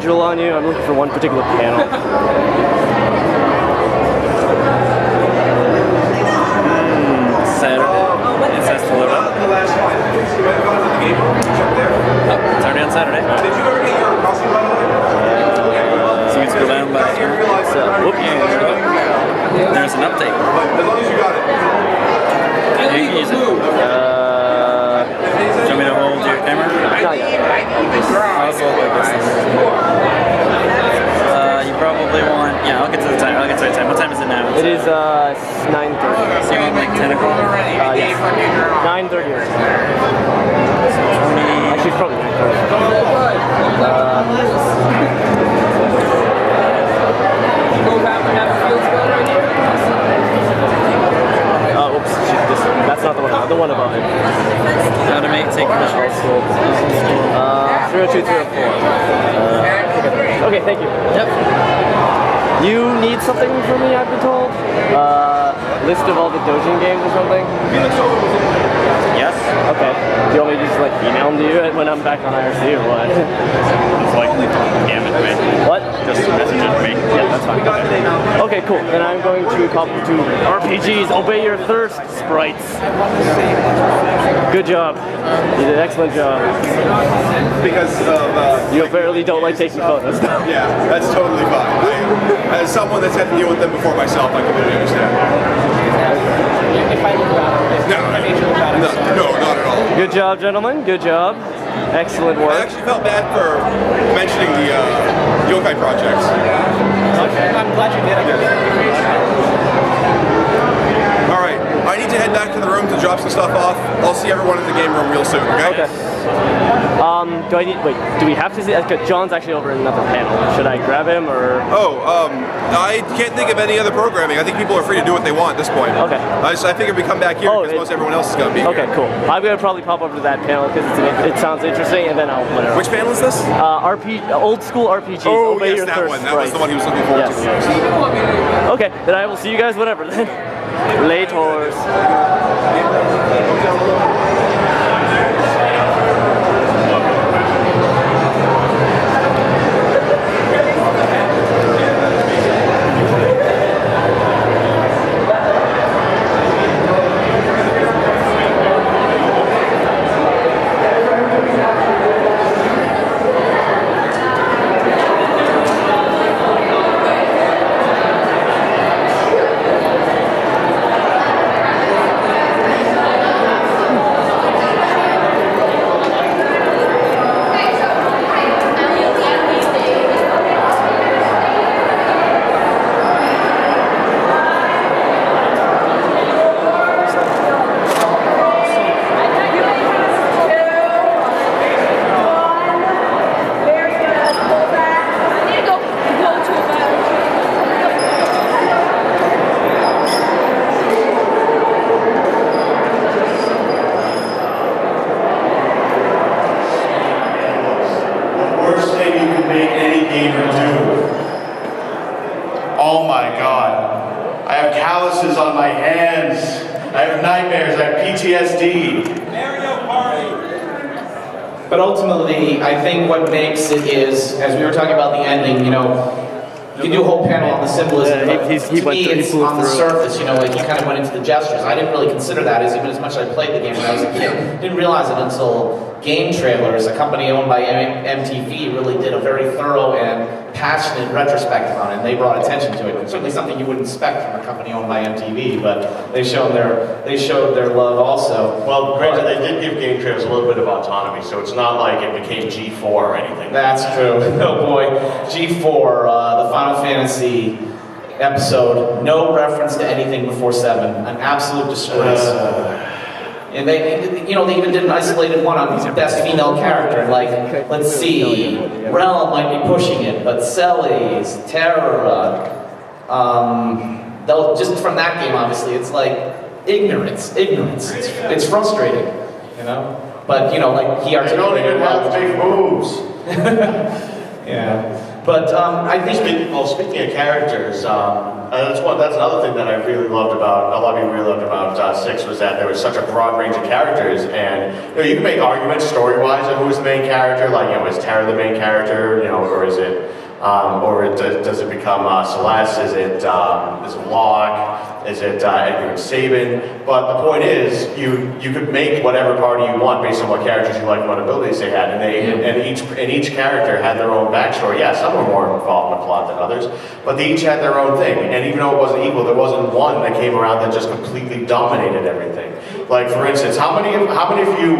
schedule on you? I'm looking for one particular panel. Saturday. It says to load up. Oh, it's already on Saturday. So you can scroll down by whoop, there's an update. And you can use it. Do you want me to hold your camera? I'll just hold like this. You probably want, yeah, I'll get to the time. What time is it now? It is 9:30. So you want like 10 o'clock? Yes. 9:30. Actually, it's probably 9:30. Oops, that's not the one. The one above it. How to take control. 02304. Okay, thank you. Yep. You need something from me, I've been told? List of all the Dojin games or something? Yes. Okay. Do you want me to just like email them to you when I'm back on IRC or what? It's like, damn it, man. What? Just message it to me. Yeah, that's fine. Okay, cool. Then I'm going to copy to RPGs. Obey your thirst, sprites. Good job. You did an excellent job. Because of... You apparently don't like taking photos. Yeah, that's totally fine. As someone that's had to deal with them before myself, I completely understand. No, not at all. Good job, gentlemen. Good job. Excellent work. I actually felt bad for mentioning the yokai projects. Okay. I'm glad you did. All right, I need to head back to the room to drop some stuff off. I'll see everyone in the game room real soon, okay? Okay. Do we have to see? John's actually over in another panel. Should I grab him or? I can't think of any other programming. I think people are free to do what they want at this point. Okay. I figured we'd come back here because most everyone else is going to be here. Okay, cool. I'm going to probably pop over to that panel because it sounds interesting, and then I'll whatever. Which panel is this? Old school RPGs. Oh, Obey yes, your that thirst, one. That was the one he was looking forward to most. Okay, then I will see you guys whenever then. Lators. But ultimately, I think what makes it is, as we were talking about the ending, you know, you can do a whole panel on the symbolism, but to me, it's on the surface, you know, like he kind of went into the gestures. I didn't really consider that as much as I played the game when I was a kid. Didn't realize it until Game Trailers, a company owned by MTV, really did a very thorough and passionate retrospective on it, and they brought attention to it. It's certainly something you wouldn't expect from a company owned by MTV, but they showed their love also. Well, granted, they did give Game Trailers a little bit of autonomy, so it's not like it became G4 or anything. That's true. Oh boy, G4, the Final Fantasy episode, no reference to anything before 7, an absolute disgrace. And they, you know, they even did an isolated one on best female character. Like, let's see, Realm might be pushing it, but Celes, Terra, they'll just from that game, obviously, it's like ignorance. It's frustrating, you know. But you know, like he articulated. They don't even have big moves. Yeah. But I think... Speaking of characters, that's another thing that I really loved about, a lot of people really loved about 6 was that there was such a broad range of characters, and you can make arguments story-wise of who's the main character, like, is Terra the main character, or is it, does it become Celeste, is it Locke, is it Edgar and Sabin? But the point is, you could make whatever party you want based on what characters you like and what abilities they had, and each character had their own backstory. Yeah, some were more involved in the plot than others, but they each had their own thing. And even though it wasn't equal, there wasn't one that came around that just completely dominated everything. Like, for instance, how many of you,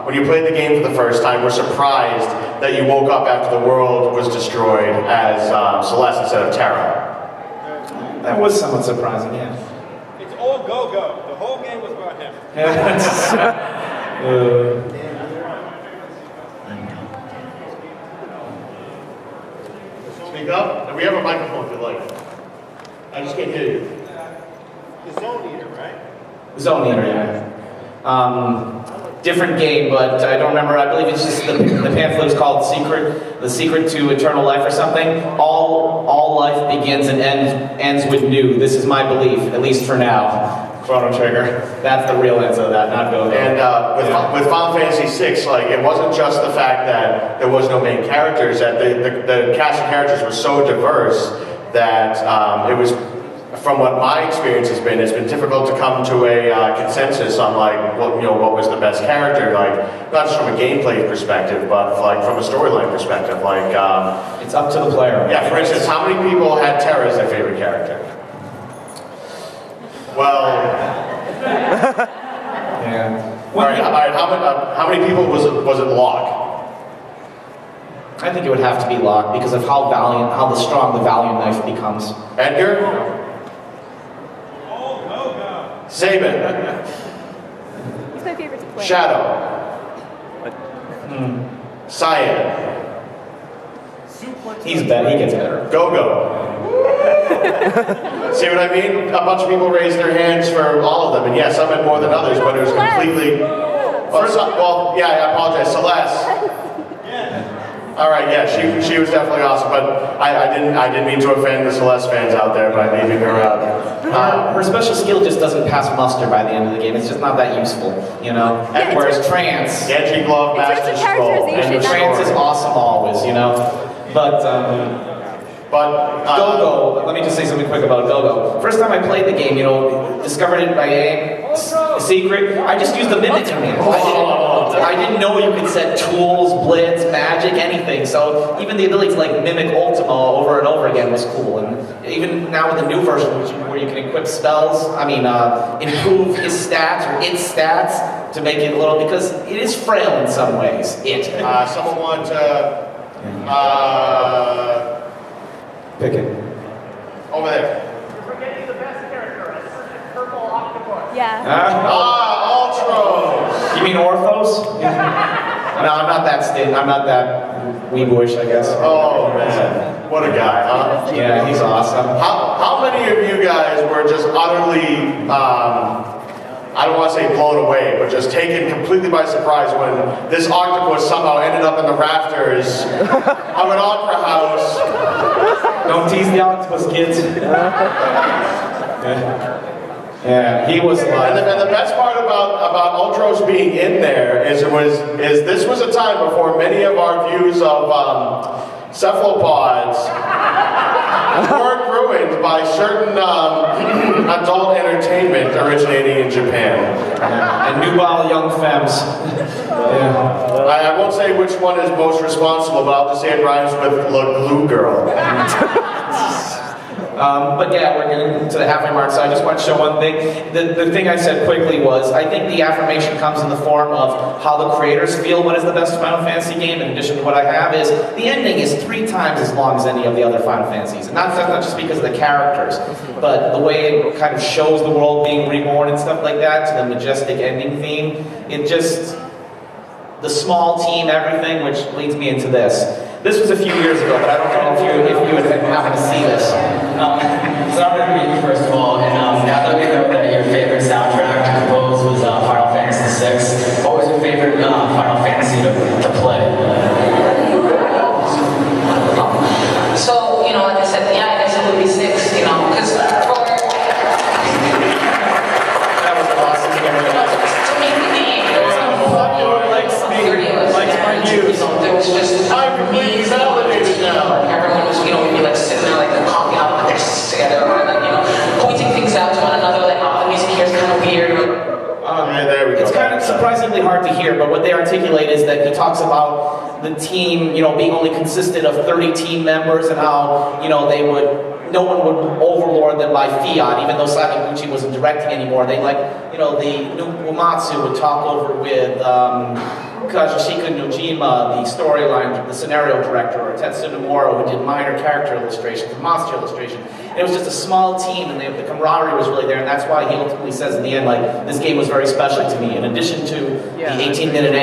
when you played the game for the first time, were surprised that you woke up after the world was destroyed as Celeste instead of Terra? That was somewhat surprising, yeah. It's all go-go. The whole game was about him. Speak up. We have a microphone if you like. I just can't hear you. The Zone Eater, right? Zone Eater, yeah. Different game, but I don't remember. I believe it's just the pamphlet was called The Secret to Eternal Life or something. All life begins and ends with new. This is my belief, at least for now. Chrono Trigger. That's the real answer to that, not go. And with Final Fantasy VI, like, it wasn't just the fact that there was no main characters, that the cast of characters was so diverse that it was, from what my experience has been, it's been difficult to come to a consensus on, like, what was the best character, like, not just from a gameplay perspective, but like from a storyline perspective. Like, it's up to the player. Yeah, for instance, how many people had Terra as their favorite character? Well, yeah. All right. How many people was it Locke? I think it would have to be Locke because of how strong the Valiant knife becomes. Edgar? All go-go. Sabin? He's my favorite to play. Shadow? Cyan? He's better. He gets better. Go-Go? See what I mean? A bunch of people raised their hands for all of them, and yes, some had more than others, but it was completely... I apologize. Celeste. All right, yeah, she was definitely awesome, but I didn't mean to offend the Celeste fans out there by leaving her out. Her special skill just doesn't pass muster by the end of the game. It's just not that useful, you know? Yeah, whereas Trance... Genji Glove, Master Scroll. characterization, And Trance is awesome always, you know? But, Go-Go, let me just say something quick about Go-Go. First time I played the game, discovered it by a secret, I just used the Mimic command. I didn't know you could set tools, blitz, magic, anything. So even the ability to like mimic Ultima over and over again was cool. And even now with the new version where you can equip spells, improve his stats or its stats to make it a little, because it is frail in some ways. Someone want to... Pick it. Over there. You're forgetting the best character, a certain purple octopus. Yeah. Ultros! You mean Orthos? No, I'm not that I'm not that weeboish, I guess. Oh, man. What a guy, huh? Yeah, he's awesome. How many of you guys were just utterly, I don't want to say blown away, but just taken completely by surprise when this octopus somehow ended up in the rafters of an opera house? Don't tease the octopus, kids. Yeah, he was like... And the best part about Ultros being in there is this was a time before many of our views of cephalopods were ruined by certain adult entertainment originating in Japan. And nubile young femmes. I won't say which one is most responsible, but I'll just say it rhymes with La Glue Girl. But yeah, we're getting to the halfway mark, so I just want to show one thing. The thing I said quickly was, I think the affirmation comes in the form of how the creators feel what is the best Final Fantasy game, in addition to what I have, is the ending is 3 times as long as any of the other Final Fantasies. And not just because of the characters, but the way it kind of shows the world being reborn and stuff like that, to the majestic ending theme. It just... the small team, everything, which leads me into this. This was a few years ago, but I don't know if you would happen to see this. It's an honor to meet you, first of all, and now that we know that your favorite soundtrack to compose was Final Fantasy VI, what was your favorite Final Fantasy to play? to hear, but what they articulate is that he talks about the team, being only consisted of 30 team members and how, no one would overlord them by fiat, even though Sakaguchi wasn't directing anymore. They the Uematsu would talk over with Kazushika Nojima, the storyline, the scenario director, or Tetsuya Nomura, who did minor character illustrations, monster illustration. And it was just a small team, and the camaraderie was really there, and that's why he ultimately says in the end, this game was very special to me. In addition to the 18-minute